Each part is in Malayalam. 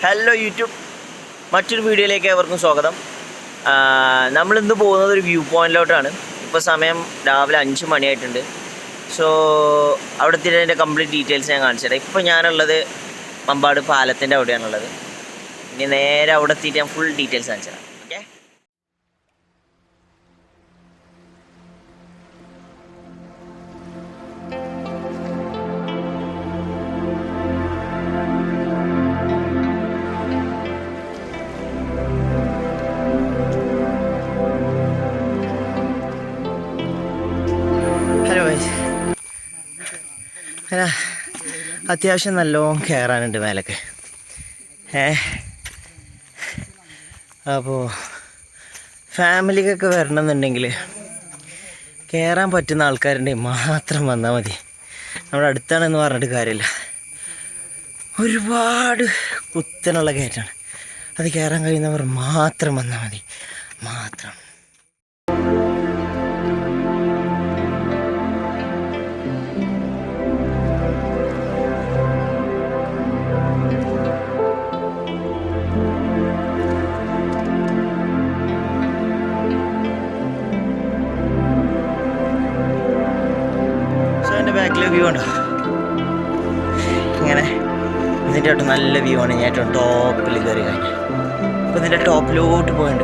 ഹലോ യൂട്യൂബ്, മറ്റൊരു വീഡിയോയിലേക്ക് ഏവർക്കും സ്വാഗതം. നമ്മളിന്ന് പോകുന്നത് ഒരു വ്യൂ പോയിന്റിലോട്ടാണ്. ഇപ്പോൾ സമയം രാവിലെ 5 മണിയായിട്ടുണ്ട്. സോ അവിടെ എത്തിയിട്ട് അതിൻ്റെ കംപ്ലീറ്റ് ഡീറ്റെയിൽസ് ഞാൻ കാണിച്ചു തരാം. ഇപ്പോൾ ഞാനുള്ളത് മമ്പാട് പാലത്തിൻ്റെ അവിടെയാണുള്ളത്. ഇനി നേരെ അവിടെ എത്തിയിട്ട് ഞാൻ ഫുൾ ഡീറ്റെയിൽസ് കാണിച്ചു തരാം. ഓക്കെ, അത്യാവശ്യം നല്ലോണം കയറാനുണ്ട് മേലൊക്കെ. അപ്പോൾ ഫാമിലിക്കൊക്കെ വരണമെന്നുണ്ടെങ്കിൽ കയറാൻ പറ്റുന്ന ആൾക്കാരുണ്ടെങ്കിൽ മാത്രം വന്നാൽ മതി. നമ്മുടെ അടുത്താണെന്ന് പറഞ്ഞിട്ട് കാര്യമില്ല. ഒരുപാട് കുത്തനുള്ള കയറ്റാണ്. അത് കയറാൻ കഴിയുന്നവർ മാത്രം വന്നാൽ മതി. മാത്രം. ബാക്കിലെ വ്യൂ ഉണ്ടോ? ഇങ്ങനെ ഇതിൻ്റെ ഏറ്റവും നല്ല വ്യൂ ആണ്. ഞാൻ ഏറ്റവും ടോപ്പിൽ കയറി കഴിഞ്ഞു. അപ്പോൾ ഇതിൻ്റെ ടോപ്പിലോട്ട് പോയിട്ട്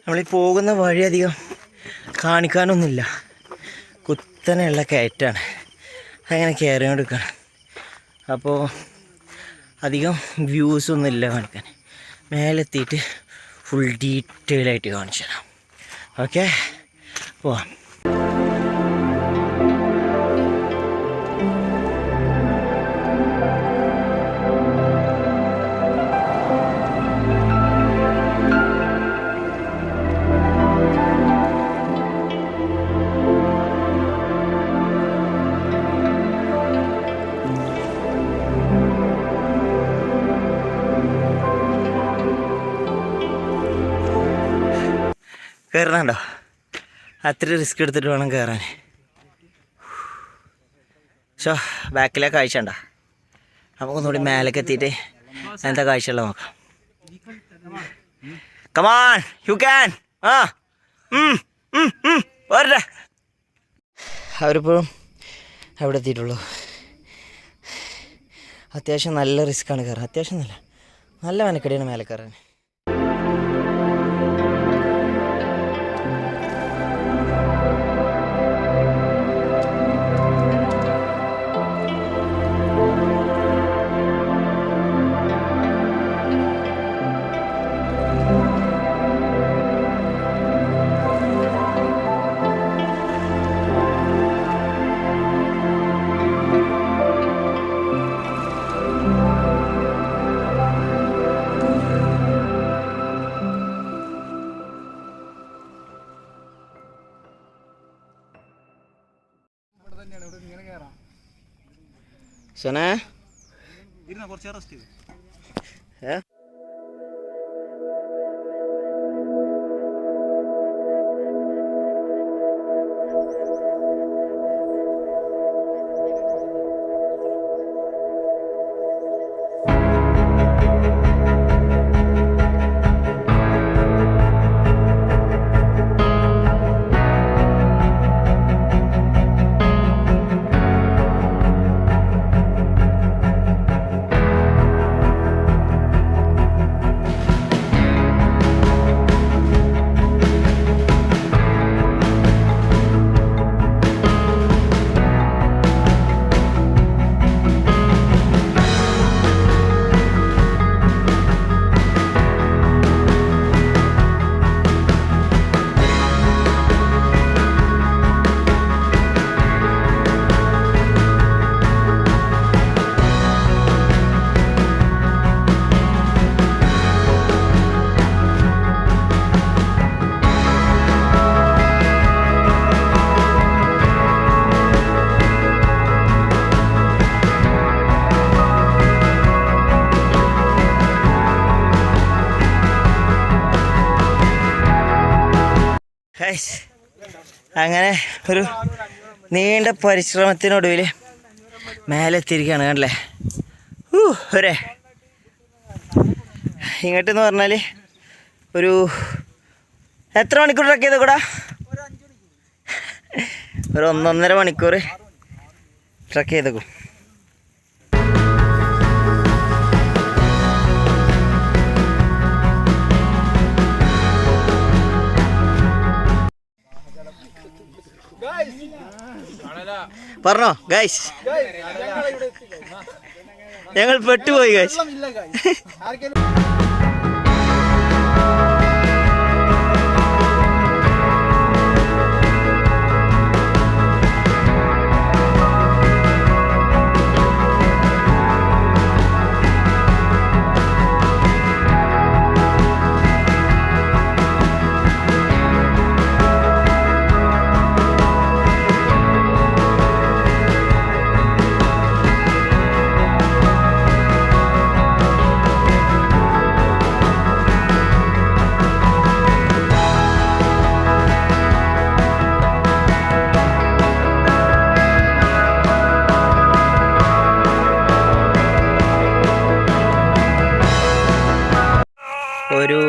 നമ്മളീ പോകുന്ന വഴി അധികം കാണിക്കാനൊന്നുമില്ല. കുത്തനെയുള്ള കയറ്റാണ്. അങ്ങനെ കയറിക്കൊണ്ടിരിക്കുകയാണ്. അപ്പോൾ അധികം വ്യൂസൊന്നും ഇല്ല കാണിക്കാൻ. മേലെത്തിയിട്ട് ഫുൾ ഡീറ്റെയിൽ ആയിട്ട് കാണിച്ചു തരാം. ഓക്കെ, പോവാം. കയറണുണ്ടോ? അത്ര റിസ്ക് എടുത്തിട്ട് വേണം കയറാൻ. ഷോ, ബാക്കിലെ കാഴ്ച ഉണ്ടോ? നമുക്കൊന്നുകൂടി മേലേക്ക് എത്തിയിട്ട് എന്താ കാഴ്ചയുള്ള നോക്കാം. Come on, you can. പോരട്ടെ. അവരിപ്പോഴും അവിടെ എത്തിയിട്ടുള്ളൂ. അത്യാവശ്യം നല്ല റിസ്ക്കാണ് കയറാൻ. അത്യാവശ്യം നല്ല മെനക്കെടിയാണ് മേലെ കയറാൻ. സോനെ കുറച്ച് റെസ്റ്റ് ചെയ്തു. ഗൈസ് അങ്ങനെ ഒരു നീണ്ട പരിശ്രമത്തിനൊടുവിൽ മേലെ എത്തിയിരിക്കുകയാണ്. കണ്ടല്ലേ ഒരേ ഇങ്ങോട്ടെന്ന് പറഞ്ഞാൽ ഒരു എത്ര മണിക്കൂർ ട്രക്ക് ചെയ്ത കൂടാ? ഒരു 1.5 മണിക്കൂർ ട്രക്ക് ചെയ്തേക്കും. പറഞ്ഞോ ഗൈസ്, ഞങ്ങൾ പെട്ടുപോയി ഗൈസ്. ഒരു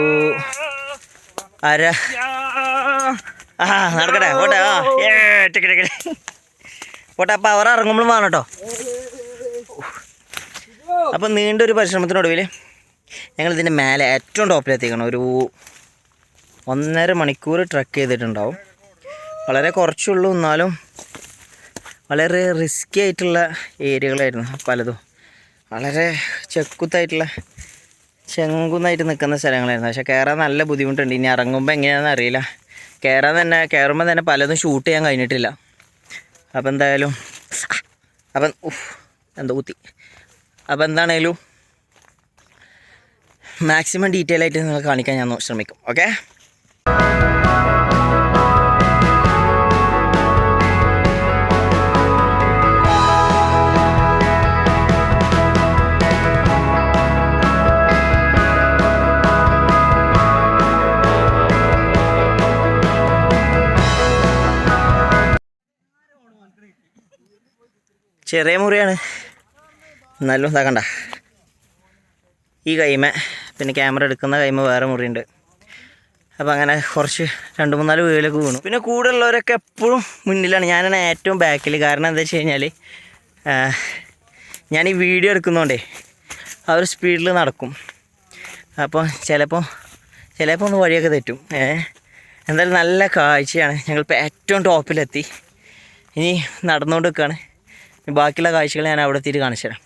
നടക്കട്ടെ പോട്ടെ. പോട്ടെ. അപ്പം അവർ ഇറങ്ങുമ്പോഴും വേണം കേട്ടോ. അപ്പം നീണ്ടൊരു പരിശ്രമത്തിനൊടുവിൽ ഞങ്ങളിതിൻ്റെ മേലെ ഏറ്റവും ടോപ്പിലെത്തിക്കണം. ഒരു 1.5 മണിക്കൂർ ട്രക്ക് ചെയ്തിട്ടുണ്ടാവും. വളരെ കുറച്ചുള്ളൂ, എന്നാലും വളരെ റിസ്ക്കി ആയിട്ടുള്ള ഏരിയകളായിരുന്നു പലതും. വളരെ ചെങ്കുന്നായിട്ട് നിൽക്കുന്ന സ്ഥലങ്ങളായിരുന്നു. പക്ഷെ കയറാൻ നല്ല ബുദ്ധിമുട്ടുണ്ട്. ഇനി ഇറങ്ങുമ്പോൾ എങ്ങനെയാണെന്ന് അറിയില്ല. കയറുമ്പോൾ തന്നെ പലതും ഷൂട്ട് ചെയ്യാൻ കഴിഞ്ഞിട്ടില്ല. അപ്പം എന്തായാലും എന്താ കുത്തി. അപ്പം എന്താണേലും മാക്സിമം ഡീറ്റെയിൽ ആയിട്ട് നിങ്ങൾ കാണിക്കാൻ ഞാൻ ശ്രമിക്കും. ഓക്കെ. ചെറിയ മുറിയാണ്, എന്നാലും ഇതാക്കണ്ട. ഈ കൈമ പിന്നെ ക്യാമറ എടുക്കുന്ന കൈമ വേറെ മുറിയുണ്ട്. അപ്പോൾ അങ്ങനെ കുറച്ച് 2-3 വീലൊക്കെ വീണു. പിന്നെ കൂടെ ഉള്ളവരൊക്കെ എപ്പോഴും മുന്നിലാണ്, ഞാനാണ് ഏറ്റവും ബാക്കിൽ. കാരണം എന്താ വെച്ച് കഴിഞ്ഞാൽ ഞാൻ ഈ വീഡിയോ എടുക്കുന്നതുകൊണ്ടേ ആ ഒരു സ്പീഡിൽ നടക്കും. അപ്പോൾ ചിലപ്പോൾ ഒന്ന് വഴിയൊക്കെ തെറ്റും. എന്തായാലും നല്ല കാഴ്ചയാണ്. ഞങ്ങളിപ്പോൾ ഏറ്റവും ടോപ്പിലെത്തി. ഇനി നടന്നുകൊണ്ട് നിൽക്കുകയാണ്. ബാക്കിയുള്ള കാഴ്ചകൾ ഞാൻ അവിടെ എത്തിയിട്ട് കാണിച്ചു തരാം.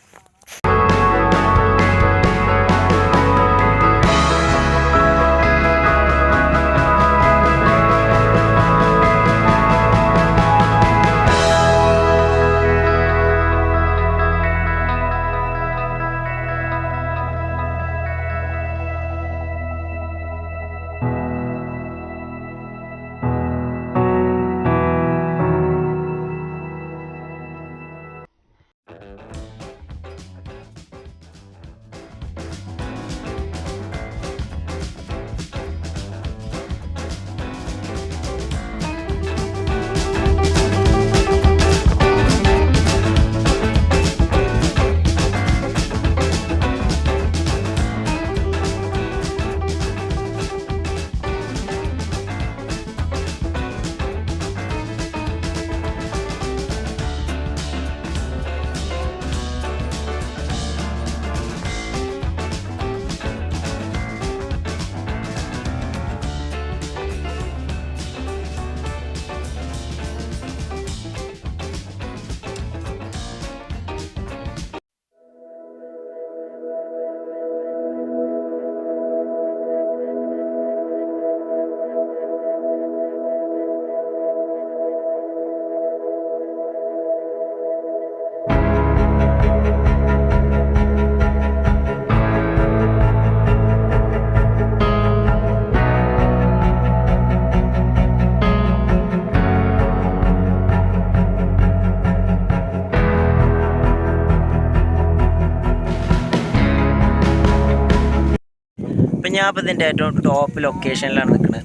ഞാൻ ഇപ്പോൾ ഇതിൻ്റെ ഏറ്റവും ടോപ്പ് ലൊക്കേഷനിലാണ് നിൽക്കുന്നത്.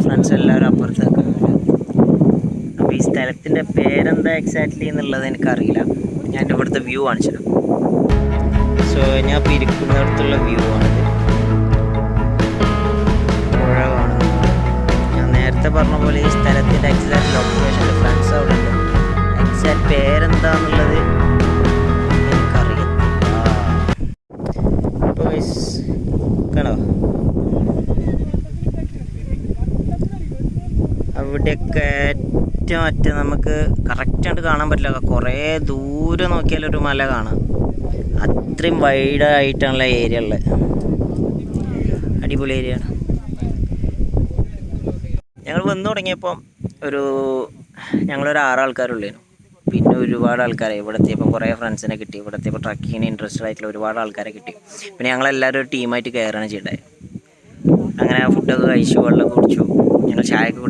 ഫ്രണ്ട്സ് എല്ലാവരും അപ്പുറത്തൊക്കെ വരും. അപ്പോൾ ഈ സ്ഥലത്തിൻ്റെ പേരെന്താ എക്സാക്ട്ലി എന്നുള്ളത് എനിക്കറിയില്ല. ഞാൻ എൻ്റെ ഇവിടുത്തെ വ്യൂ കാണിച്ചിടാം. സോ ഞാൻ ഇപ്പോൾ ഇരിക്കുന്നിടത്തുള്ള വ്യൂ ആണിത്. പുഴ കാണുന്നു. ഞാൻ നേരത്തെ പറഞ്ഞ പോലെ ഈ സ്ഥലത്തിൻ്റെ എക്സാക്ട് ലൊക്കേഷൻ ഫ്രണ്ട്സ് അവിടെ ഉണ്ട്. എക്സാക്ട് പേരെന്താന്നുള്ളത് എനിക്കറിയത്തില്ല. അപ്പോൾ കാണോ അവിടെയൊക്കെ ഏറ്റവും അറ്റം നമുക്ക് കറക്റ്റായിട്ട് കാണാൻ പറ്റില്ല. കുറേ ദൂരെ നോക്കിയാലൊരു മല കാണാം. അത്രയും വൈഡായിട്ടുള്ള ഏരിയ ഉള്ളത്. അടിപൊളി ഏരിയ ആണ്. ഞങ്ങൾ വന്നു തുടങ്ങിയപ്പോൾ ഞങ്ങളൊരു 6 ആൾക്കാരുള്ളൂ. പിന്നെ ഒരുപാട് ആൾക്കാരെ ഇവിടെ എത്തിയപ്പോൾ കുറേ ഫ്രണ്ട്സിനെ കിട്ടി. ഇവിടെ എത്തിയപ്പോൾ ട്രക്കിങ്ങിന് ഇൻട്രസ്റ്റഡ് ആയിട്ടുള്ള ഒരുപാട് ആൾക്കാരെ കിട്ടി. പിന്നെ ഞങ്ങളെല്ലാവരും ഒരു ടീമായിട്ട് കയറുകയാണ് ചെയ്തത്. അങ്ങനെ ഫുഡൊക്കെ കഴിച്ചു, വെള്ളമൊക്കെ കുടിച്ചു. ഞങ്ങൾ ചായയൊക്കെ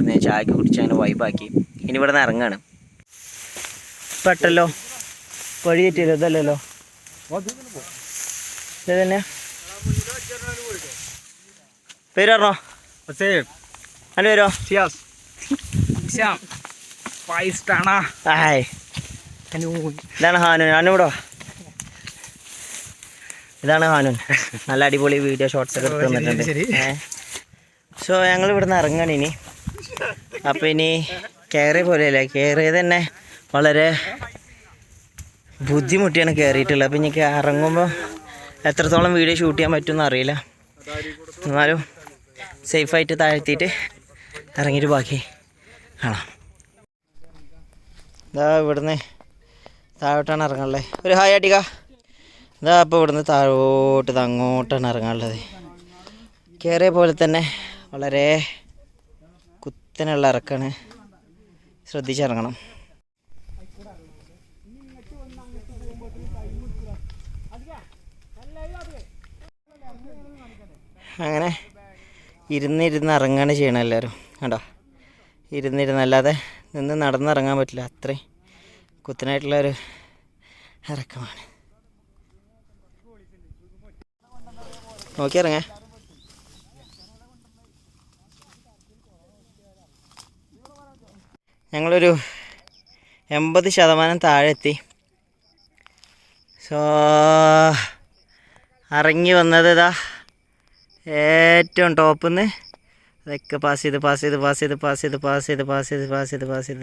കുടിച്ച് അങ്ങനെ വൈബാക്കി. ഇനി ഇവിടെ നിന്ന് ഇറങ്ങാണ്. പെട്ടല്ലോ, വഴി തെറ്റിയല്ലോ. ഇതല്ലല്ലോ, ഇത് തന്നെ. പേര് പറഞ്ഞോ? എൻ്റെ പേരോ? ഇതാണ് ഹാനൂൻ. ഹാനൂടോ, ഇതാണ് ഹാനൂൻ. നല്ല അടിപൊളി വീഡിയോ ഷോർട്സ് ഒക്കെ എടുത്ത് തന്നിട്ടുണ്ട്. സോ ഞങ്ങൾ ഇവിടുന്ന് ഇറങ്ങണം ഇനി. അപ്പോൾ ഇനി കയറിയ പോലെയല്ല, കയറിയത് തന്നെ വളരെ ബുദ്ധിമുട്ടിയാണ് കയറിയിട്ടുള്ളത്. അപ്പോൾ ഇനി ഇറങ്ങുമ്പോൾ എത്രത്തോളം വീഡിയോ ഷൂട്ട് ചെയ്യാൻ പറ്റുമെന്ന് അറിയില്ല. എന്നാലും സേഫായിട്ട് താഴ്ത്തിയിട്ട് ഇറങ്ങിയിട്ട് ബാക്കി കാണാം. ഇതാ ഇവിടുന്ന് താഴോട്ടാണ് ഇറങ്ങാനുള്ളത്. ഒരു ഹായ് അടിക. ഇതാ അപ്പോൾ ഇവിടുന്ന് താഴോട്ട് അങ്ങോട്ടാണ് ഇറങ്ങാനുള്ളത്. കയറിയ പോലെ തന്നെ വളരെ കുത്തനുള്ള ഇറക്കാണ്. ശ്രദ്ധിച്ചിറങ്ങണം. അങ്ങനെ ഇരുന്നിരുന്ന് ഇറങ്ങാണ് ചെയ്യണം എല്ലാവരും. കണ്ടോ, ഇരുന്നിരുന്നല്ലാതെ നിന്ന് നടന്നിറങ്ങാൻ പറ്റില്ല. അത്രയും കുത്തനായിട്ടുള്ളൊരു ഇറക്കമാണ്. നോക്കിയിറങ്ങേ. ഞങ്ങളൊരു 80% താഴെ എത്തി. സോ ഇറങ്ങി വന്നത് ഇതാ ഏറ്റവും ടോപ്പിൽ നിന്ന് അതൊക്കെ പാസ് ചെയ്ത്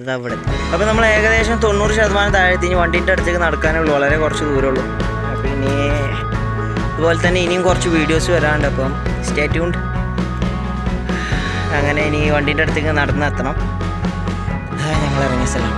ഇതാ ഇവിടെ. അപ്പോൾ നമ്മൾ ഏകദേശം 90% താഴെ എത്തി. ഇനി വണ്ടീൻ്റെ അടുത്തേക്ക് നടക്കാനുള്ളൂ, വളരെ കുറച്ച് ദൂരമുള്ളൂ. അപ്പോൾ ഇനി അതുപോലെ തന്നെ ഇനിയും കുറച്ച് വീഡിയോസ് വരാനുണ്ട്. അപ്പം സ്റ്റേ ട്യൂൺഡ്. അങ്ങനെ ഇനി വണ്ടീൻ്റെ അടുത്തേക്ക് നടന്നെത്തണം. ഞങ്ങൾ ഇറങ്ങിയ സ്ഥലം